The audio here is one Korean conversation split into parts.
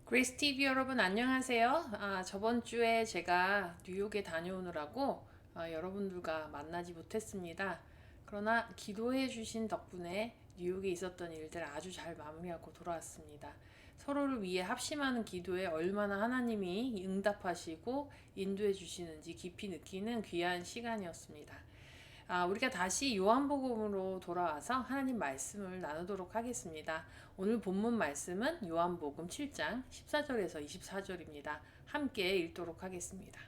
그레이스 TV 여러분 안녕하세요. 저번 주에 제가 뉴욕에 다녀오느라고 여러분들과 만나지 못했습니다. 그러나 기도해 주신 덕분에 뉴욕에 있었던 일들 아주 잘 마무리하고 돌아왔습니다. 서로를 위해 합심하는 기도에 얼마나 하나님이 응답하시고 인도해 주시는지 깊이 느끼는 귀한 시간이었습니다. 우리가 다시 요한복음으로 돌아와서 하나님 말씀을 나누도록 하겠습니다. 오늘 본문 말씀은 요한복음 7장 14절에서 24절입니다. 함께 읽도록 하겠습니다.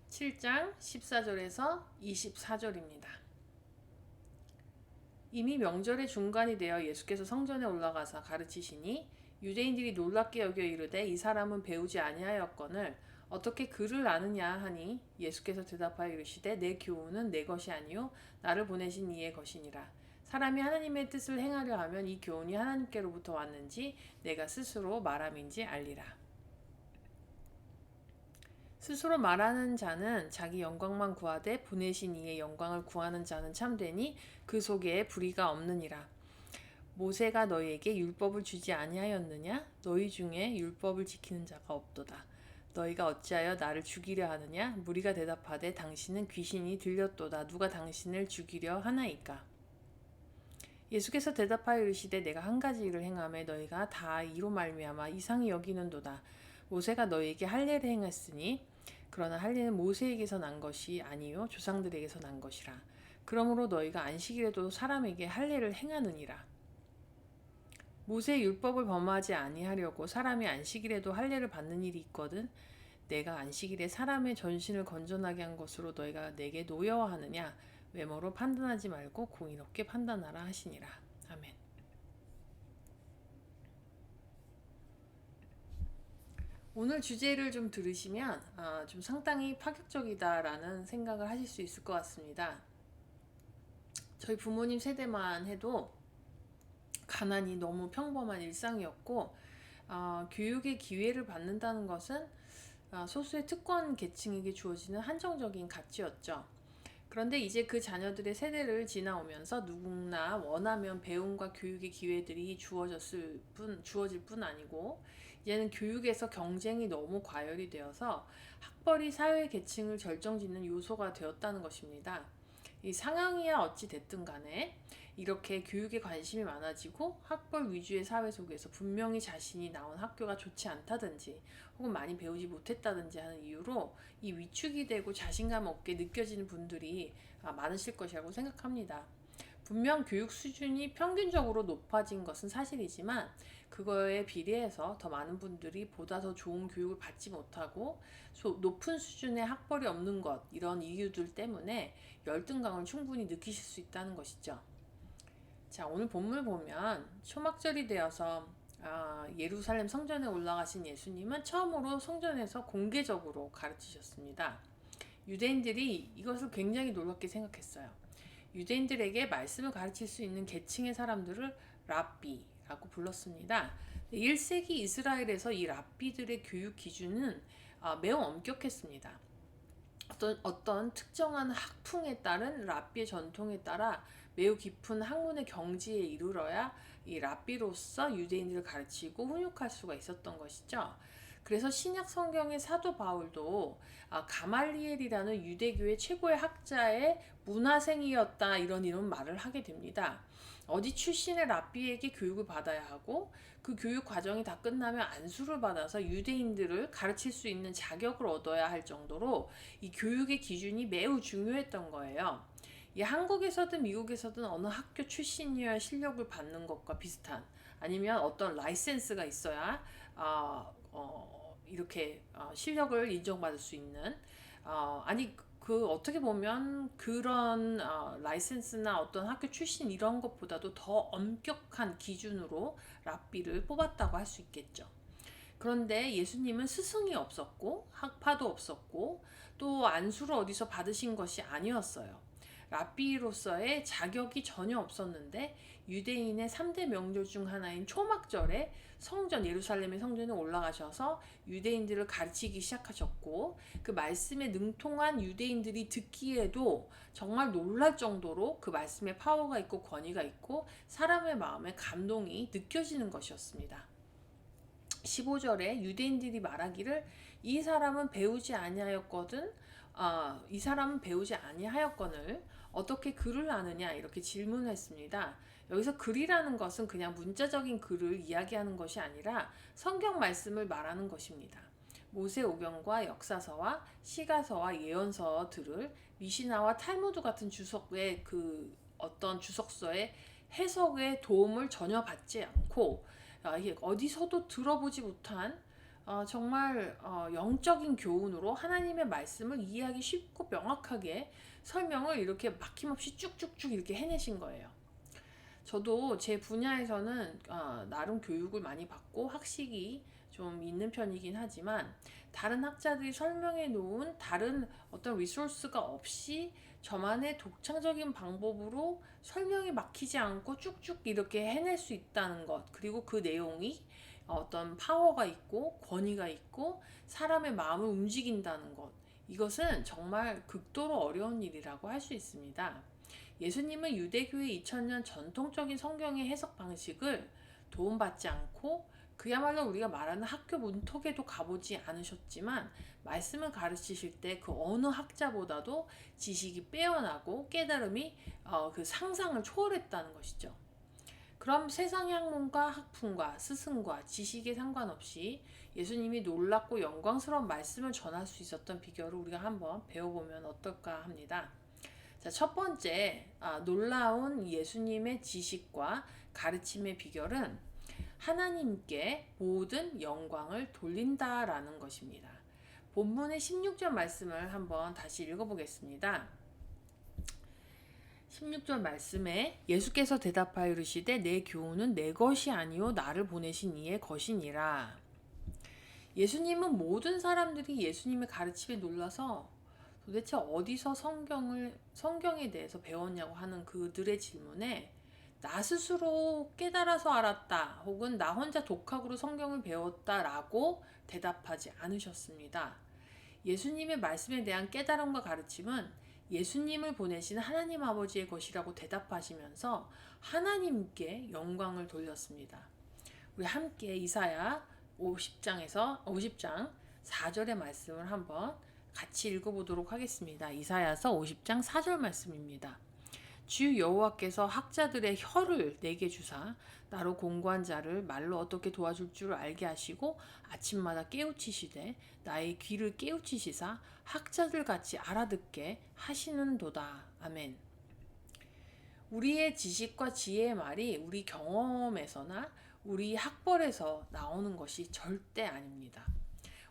7장 14절에서 24절입니다. 이미 명절의 중간이 되어 예수께서 성전에 올라가서 가르치시니 유대인들이 놀랍게 여겨 이르되 이 사람은 배우지 아니하였거늘 어떻게 그를 아느냐 하니 예수께서 대답하여 이르시되 내 교훈은 내 것이 아니요 나를 보내신 이의 것이니라. 사람이 하나님의 뜻을 행하려 하면 이 교훈이 하나님께로부터 왔는지 내가 스스로 말함인지 알리라. 스스로 말하는 자는 자기 영광만 구하되 보내신 이의 영광을 구하는 자는 참되니 그 속에 불의가 없느니라. 모세가 너희에게 율법을 주지 아니하였느냐? 너희 중에 율법을 지키는 자가 없도다. 너희가 어찌하여 나를 죽이려 하느냐? 무리가 대답하되 당신은 귀신이 들렸도다. 누가 당신을 죽이려 하나이까? 예수께서 대답하여 이르시되 내가 한 가지 일을 행하매 너희가 다 이로 말미암아 이상히 여기는도다. 모세가 너희에게 할례를 행했으니 그러나 할례는 모세에게서 난 것이 아니요 조상들에게서 난 것이라. 그러므로 너희가 안식일에도 사람에게 할례를 행하느니라. 모세의 율법을 범하지 아니하려고 사람이 안식일에도 할례를 받는 일이 있거든. 내가 안식일에 사람의 전신을 건전하게 한 것으로 너희가 내게 노여워하느냐? 외모로 판단하지 말고 공의롭게 판단하라 하시니라. 아멘. 오늘 주제를 좀 들으시면 좀 상당히 파격적이다라는 생각을 하실 수 있을 것 같습니다. 저희 부모님 세대만 해도 가난이 너무 평범한 일상이었고 교육의 기회를 받는다는 것은 소수의 특권 계층에게 주어지는 한정적인 가치였죠. 그런데 이제 그 자녀들의 세대를 지나오면서 누구나 원하면 배움과 교육의 기회들이 주어질 뿐 아니고 이제는 교육에서 경쟁이 너무 과열이 되어서 학벌이 사회 계층을 결정짓는 요소가 되었다는 것입니다. 이 상황이야 어찌 됐든 간에 이렇게 교육에 관심이 많아지고 학벌 위주의 사회 속에서 분명히 자신이 나온 학교가 좋지 않다든지 혹은 많이 배우지 못했다든지 하는 이유로 이 위축이 되고 자신감 없게 느껴지는 분들이 많으실 것이라고 생각합니다. 분명 교육 수준이 평균적으로 높아진 것은 사실이지만 그거에 비례해서 더 많은 분들이 보다 더 좋은 교육을 받지 못하고 높은 수준의 학벌이 없는 것, 이런 이유들 때문에 열등감을 충분히 느끼실 수 있다는 것이죠. 자, 오늘 본문 보면 초막절이 되어서 예루살렘 성전에 올라가신 예수님은 처음으로 성전에서 공개적으로 가르치셨습니다. 유대인들이 이것을 굉장히 놀랍게 생각했어요. 유대인들에게 말씀을 가르칠 수 있는 계층의 사람들을 랍비라고 불렀습니다. 1세기 이스라엘에서 이 랍비들의 교육 기준은 매우 엄격했습니다. 어떤 특정한 학풍에 따른 랍비의 전통에 따라 매우 깊은 학문의 경지에 이르러야 이 랍비로서 유대인들을 가르치고 훈육할 수가 있었던 것이죠. 그래서 신약 성경의 사도 바울도 가말리엘이라는 유대교의 최고의 학자의 문화생이었다 이런 말을 하게 됩니다. 어디 출신의 랍비에게 교육을 받아야 하고 그 교육 과정이 다 끝나면 안수를 받아서 유대인들을 가르칠 수 있는 자격을 얻어야 할 정도로 이 교육의 기준이 매우 중요했던 거예요. 이 한국에서든 미국에서든 어느 학교 출신이어야 실력을 받는 것과 비슷한, 아니면 어떤 라이센스가 있어야 이렇게 실력을 인정받을 수 있는 어떻게 보면 그런 라이센스나 어떤 학교 출신 이런 것보다도 더 엄격한 기준으로 랍비를 뽑았다고 할 수 있겠죠. 그런데 예수님은 스승이 없었고 학파도 없었고 또 안수를 어디서 받으신 것이 아니었어요. 랍비로서의 자격이 전혀 없었는데 유대인의 3대 명절 중 하나인 초막절에 성전 예루살렘의 성전에 올라가셔서 유대인들을 가르치기 시작하셨고 그 말씀에 능통한 유대인들이 듣기에도 정말 놀랄 정도로 그 말씀에 파워가 있고 권위가 있고 사람의 마음에 감동이 느껴지는 것이었습니다. 15절에 유대인들이 말하기를 이 사람은 배우지 아니하였거든 이 사람은 배우지 아니하였거늘 어떻게 글을 아느냐 이렇게 질문했습니다. 여기서 글이라는 것은 그냥 문자적인 글을 이야기하는 것이 아니라 성경 말씀을 말하는 것입니다. 모세오경과 역사서와 시가서와 예언서들을 미시나와 탈무드 같은 주석의 그 어떤 주석서의 해석에 도움을 전혀 받지 않고 어디서도 들어보지 못한 정말 영적인 교훈으로 하나님의 말씀을 이해하기 쉽고 명확하게 설명을 이렇게 막힘없이 쭉쭉쭉 이렇게 해내신 거예요. 저도 제 분야에서는 나름 교육을 많이 받고 학식이 좀 있는 편이긴 하지만 다른 학자들이 설명해 놓은 다른 어떤 리소스가 없이 저만의 독창적인 방법으로 설명이 막히지 않고 쭉쭉 이렇게 해낼 수 있다는 것, 그리고 그 내용이 어떤 파워가 있고 권위가 있고 사람의 마음을 움직인다는 것, 이것은 정말 극도로 어려운 일이라고 할 수 있습니다. 예수님은 유대교의 2000년 전통적인 성경의 해석 방식을 도움받지 않고 그야말로 우리가 말하는 학교 문턱에도 가보지 않으셨지만 말씀을 가르치실 때 그 어느 학자보다도 지식이 빼어나고 깨달음이 그 상상을 초월했다는 것이죠. 그럼 세상의 학문과 학풍과 스승과 지식에 상관없이 예수님이 놀랍고 영광스러운 말씀을 전할 수 있었던 비결을 우리가 한번 배워보면 어떨까 합니다. 자, 첫 번째 놀라운 예수님의 지식과 가르침의 비결은 하나님께 모든 영광을 돌린다라는 것입니다. 본문의 16절 말씀을 한번 다시 읽어보겠습니다. 16절 말씀에 예수께서 대답하여 이르시되 내 교훈은 내 것이 아니요 나를 보내신 이의 것이니라. 예수님은 모든 사람들이 예수님의 가르침에 놀라서 도대체 어디서 성경에 대해서 배웠냐고 하는 그들의 질문에 나 스스로 깨달아서 알았다 혹은 나 혼자 독학으로 성경을 배웠다라고 대답하지 않으셨습니다. 예수님의 말씀에 대한 깨달음과 가르침은 예수님을 보내신 하나님 아버지의 것이라고 대답하시면서 하나님께 영광을 돌렸습니다. 우리 함께 이사야 50장 4절의 말씀을 한번 같이 읽어보도록 하겠습니다. 이사야서 50장 4절 말씀입니다. 주 여호와께서 학자들의 혀를 내게 주사 나로 공고한 자를 말로 어떻게 도와줄 줄 알게 하시고 아침마다 깨우치시되 나의 귀를 깨우치시사 학자들 같이 알아듣게 하시는도다. 아멘. 우리의 지식과 지혜의 말이 우리 경험에서나 우리 학벌에서 나오는 것이 절대 아닙니다.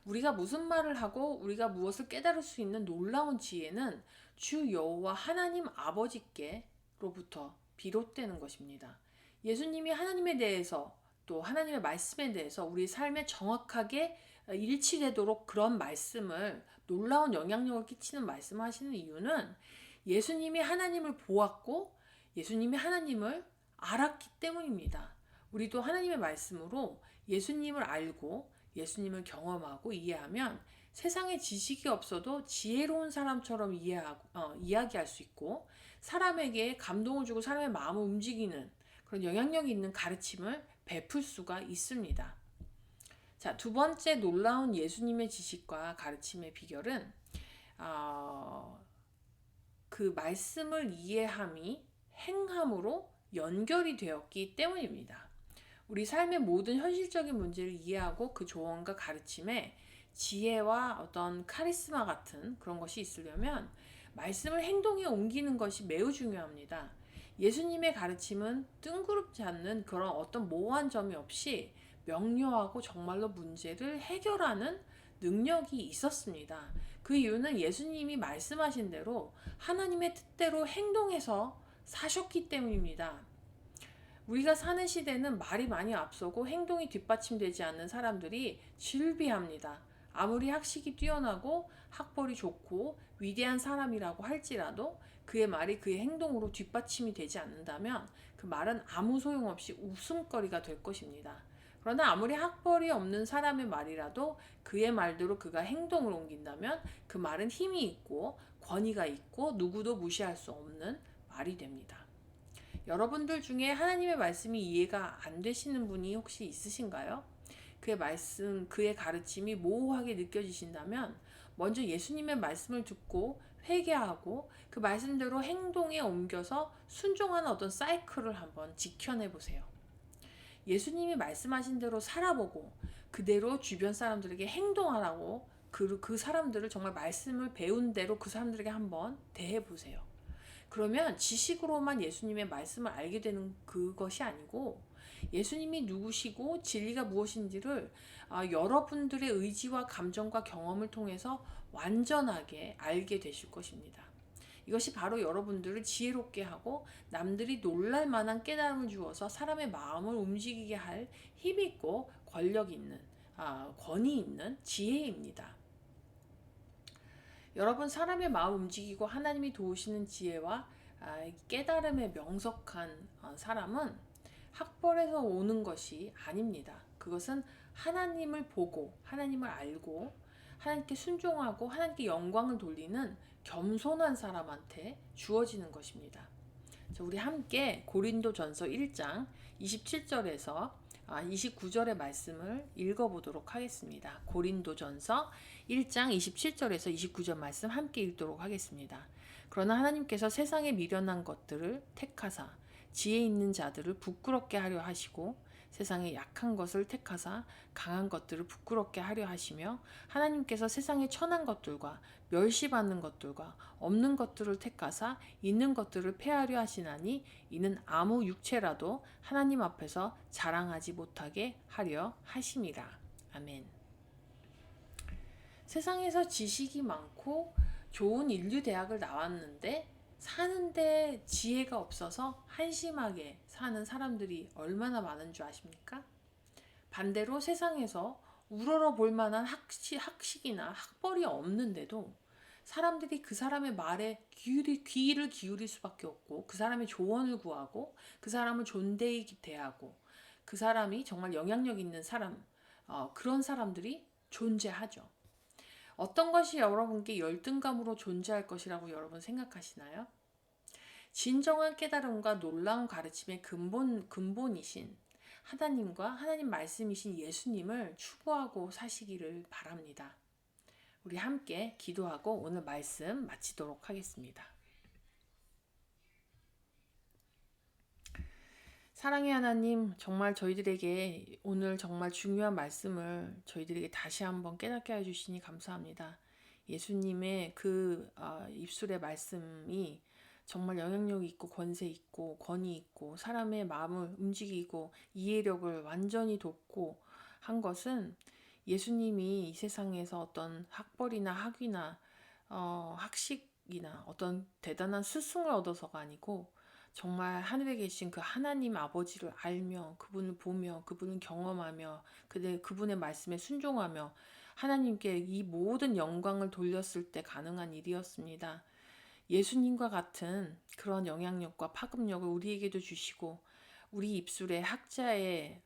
우리가 무슨 말을 하고 우리가 무엇을 깨달을 수 있는 놀라운 지혜는 주 여호와 하나님 아버지께로부터 비롯되는 것입니다. 예수님이 하나님에 대해서 또 하나님의 말씀에 대해서 우리 삶에 정확하게 일치되도록 그런 말씀을 놀라운 영향력을 끼치는 말씀을 하시는 이유는 예수님이 하나님을 보았고 예수님이 하나님을 알았기 때문입니다. 우리도 하나님의 말씀으로 예수님을 알고 예수님을 경험하고 이해하면 세상에 지식이 없어도 지혜로운 사람처럼 이야기할 수 있고 사람에게 감동을 주고 사람의 마음을 움직이는 그런 영향력이 있는 가르침을 베풀 수가 있습니다. 자, 두 번째 놀라운 예수님의 지식과 가르침의 비결은 그 말씀을 이해함이 행함으로 연결이 되었기 때문입니다. 우리 삶의 모든 현실적인 문제를 이해하고 그 조언과 가르침에 지혜와 어떤 카리스마 같은 그런 것이 있으려면 말씀을 행동에 옮기는 것이 매우 중요합니다. 예수님의 가르침은 뜬구럽지 않는 그런 어떤 모호한 점이 없이 명료하고 정말로 문제를 해결하는 능력이 있었습니다. 그 이유는 예수님이 말씀하신 대로 하나님의 뜻대로 행동해서 사셨기 때문입니다. 우리가 사는 시대는 말이 많이 앞서고 행동이 뒷받침되지 않는 사람들이 질비합니다. 아무리 학식이 뛰어나고 학벌이 좋고 위대한 사람이라고 할지라도 그의 말이 그의 행동으로 뒷받침이 되지 않는다면 그 말은 아무 소용없이 웃음거리가 될 것입니다. 그러나 아무리 학벌이 없는 사람의 말이라도 그의 말대로 그가 행동을 옮긴다면 그 말은 힘이 있고 권위가 있고 누구도 무시할 수 없는 말이 됩니다. 여러분들 중에 하나님의 말씀이 이해가 안 되시는 분이 혹시 있으신가요? 그의 말씀, 그의 가르침이 모호하게 느껴지신다면 먼저 예수님의 말씀을 듣고 회개하고 그 말씀대로 행동에 옮겨서 순종하는 어떤 사이클을 한번 지켜내 보세요. 예수님이 말씀하신 대로 살아보고 그대로 주변 사람들에게 행동하라고 그 사람들을 정말 말씀을 배운 대로 그 사람들에게 한번 대해 보세요. 그러면 지식으로만 예수님의 말씀을 알게 되는 그것이 아니고 예수님이 누구시고 진리가 무엇인지를 여러분들의 의지와 감정과 경험을 통해서 완전하게 알게 되실 것입니다. 이것이 바로 여러분들을 지혜롭게 하고 남들이 놀랄 만한 깨달음을 주어서 사람의 마음을 움직이게 할 힘 있고 권력 있는 권위 있는 지혜입니다. 여러분, 사람의 마음 움직이고 하나님이 도우시는 지혜와 깨달음에 명석한 사람은 학벌에서 오는 것이 아닙니다. 그것은 하나님을 보고 하나님을 알고 하나님께 순종하고 하나님께 영광을 돌리는 겸손한 사람한테 주어지는 것입니다. 우리 함께 고린도전서 1장 27절에서 29절의 말씀을 읽어보도록 하겠습니다. 고린도전서 1장 27절에서 29절 말씀 함께 읽도록 하겠습니다. 그러나 하나님께서 세상에 미련한 것들을 택하사 지혜 있는 자들을 부끄럽게 하려 하시고 세상에 약한 것을 택하사 강한 것들을 부끄럽게 하려 하시며 하나님께서 세상에 천한 것들과 멸시받는 것들과 없는 것들을 택하사 있는 것들을 폐하려 하시나니 이는 아무 육체라도 하나님 앞에서 자랑하지 못하게 하려 하심이라. 아멘. 세상에서 지식이 많고 좋은 인류 대학을 나왔는데 사는데 지혜가 없어서 한심하게 사는 사람들이 얼마나 많은 줄 아십니까? 반대로 세상에서 우러러 볼 만한 학식이나 학벌이 없는데도 사람들이 그 사람의 말에 귀를 기울일 수밖에 없고 그 사람의 조언을 구하고 그 사람을 존대히 대하고 그 사람이 정말 영향력 있는 사람, 그런 사람들이 존재하죠. 어떤 것이 여러분께 열등감으로 존재할 것이라고 여러분 생각하시나요? 진정한 깨달음과 놀라운 가르침의 근본이신 하나님과 하나님 말씀이신 예수님을 추구하고 사시기를 바랍니다. 우리 함께 기도하고 오늘 말씀 마치도록 하겠습니다. 사랑의 하나님, 정말 저희들에게 오늘 정말 중요한 말씀을 저희들에게 다시 한번 깨닫게 해주시니 감사합니다. 예수님의 그 입술의 말씀이 정말 영향력 있고 권세 있고 권위 있고 사람의 마음을 움직이고 이해력을 완전히 돕고 한 것은 예수님이 이 세상에서 어떤 학벌이나 학위나 학식이나 어떤 대단한 스승을 얻어서가 아니고 정말 하늘에 계신 그 하나님 아버지를 알며 그분을 보며 그분을 경험하며 그분의 말씀에 순종하며 하나님께 이 모든 영광을 돌렸을 때 가능한 일이었습니다. 예수님과 같은 그런 영향력과 파급력을 우리에게도 주시고 우리 입술에 학자의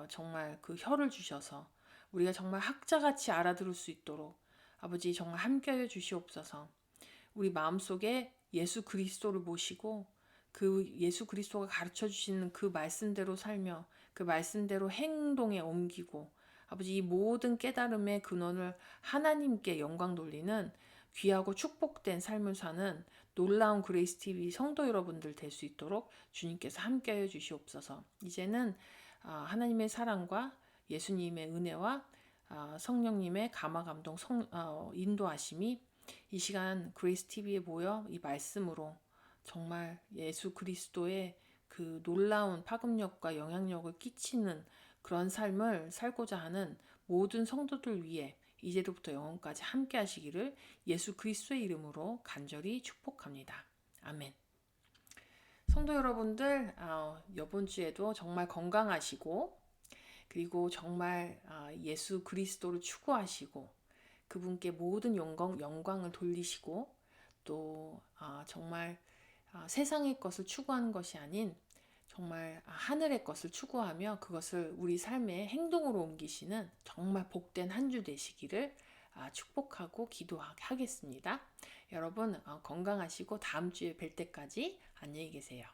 정말 그 혀를 주셔서 우리가 정말 학자같이 알아들을 수 있도록 아버지 정말 함께하여 주시옵소서. 우리 마음속에 예수 그리스도를 모시고 그 예수 그리스도가 가르쳐 주시는 그 말씀대로 살며 그 말씀대로 행동에 옮기고 아버지 이 모든 깨달음의 근원을 하나님께 영광 돌리는 귀하고 축복된 삶을 사는 놀라운 그레이스 TV 성도 여러분들 될 수 있도록 주님께서 함께하여 주시옵소서. 이제는 하나님의 사랑과 예수님의 은혜와 성령님의 감화 감동 인도하심이 이 시간 그레이스 TV에 모여 이 말씀으로 정말 예수 그리스도의 그 놀라운 파급력과 영향력을 끼치는 그런 삶을 살고자 하는 모든 성도들 위해 이제로부터 영원까지 함께 하시기를 예수 그리스도의 이름으로 간절히 축복합니다. 아멘. 성도 여러분들, 이번 주에도 정말 건강하시고 그리고 정말 예수 그리스도를 추구하시고 그분께 모든 영광을 돌리시고 또 정말 세상의 것을 추구하는 것이 아닌 정말 하늘의 것을 추구하며 그것을 우리 삶의 행동으로 옮기시는 정말 복된 한 주 되시기를 축복하고 기도하겠습니다. 여러분 건강하시고 다음 주에 뵐 때까지 안녕히 계세요.